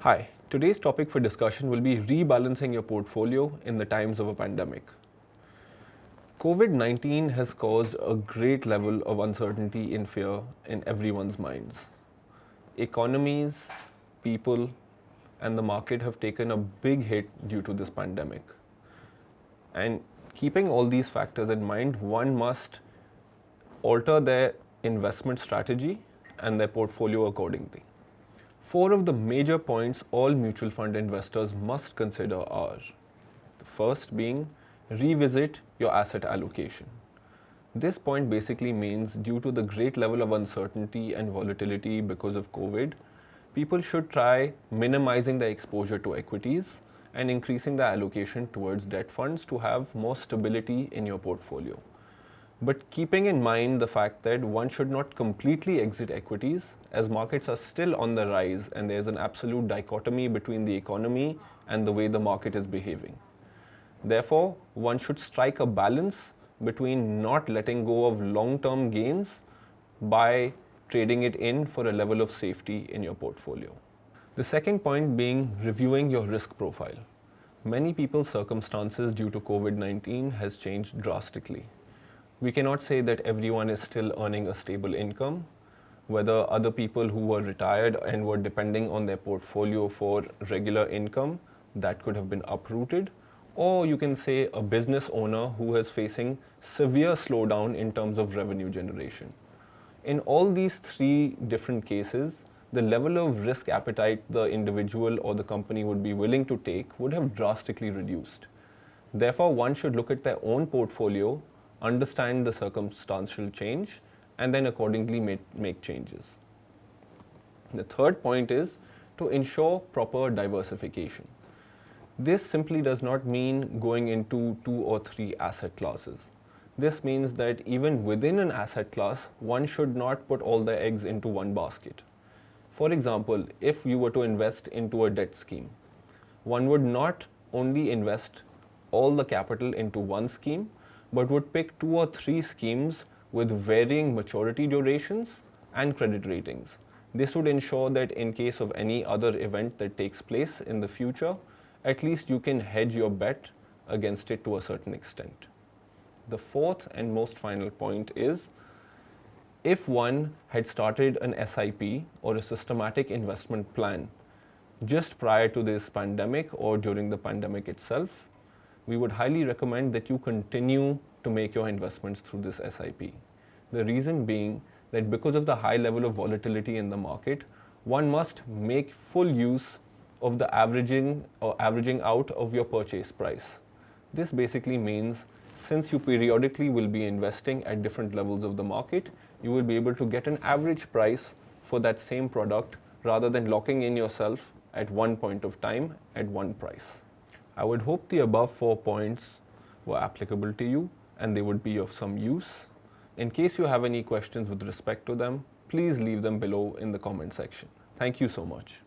Hi, today's topic for discussion will be rebalancing your portfolio in the times of a pandemic. COVID-19 has caused a great level of uncertainty and fear in everyone's minds. Economies, people, and the market have taken a big hit due to this pandemic. And keeping all these factors in mind, one must alter their investment strategy and their portfolio accordingly. Four of the major points all mutual fund investors must consider are: the first being revisit your asset allocation. This point basically means due to the great level of uncertainty and volatility because of COVID, people should try minimizing their exposure to equities and increasing the allocation towards debt funds to have more stability in your portfolio. But keeping in mind the fact that one should not completely exit equities, as markets are still on the rise and there's an absolute dichotomy between the economy and the way the market is behaving. Therefore, one should strike a balance between not letting go of long-term gains by trading it in for a level of safety in your portfolio. The second point being reviewing your risk profile. Many people's circumstances due to COVID-19 has changed drastically. We cannot say that everyone is still earning a stable income. Whether other people who were retired and were depending on their portfolio for regular income, that could have been uprooted. Or you can say a business owner who is facing severe slowdown in terms of revenue generation. In all these three different cases, the level of risk appetite the individual or the company would be willing to take would have drastically reduced. Therefore, one should look at their own portfolio, understand the circumstantial change, and then accordingly make changes. The third point is to ensure proper diversification. This simply does not mean going into 2 or 3 asset classes. This means that even within an asset class, one should not put all the eggs into one basket. For example, if you were to invest into a debt scheme, one would not only invest all the capital into one scheme, but would pick 2 or 3 schemes with varying maturity durations and credit ratings. This would ensure that in case of any other event that takes place in the future, at least you can hedge your bet against it to a certain extent. The fourth and most final point is, if one had started an SIP or a systematic investment plan just prior to this pandemic or during the pandemic itself, we would highly recommend that you continue to make your investments through this SIP. The reason being that because of the high level of volatility in the market, one must make full use of the averaging out of your purchase price. This basically means since you periodically will be investing at different levels of the market, you will be able to get an average price for that same product rather than locking in yourself at one point of time at one price. I would hope the above 4 points were applicable to you and they would be of some use. In case you have any questions with respect to them, please leave them below in the comment section. Thank you so much.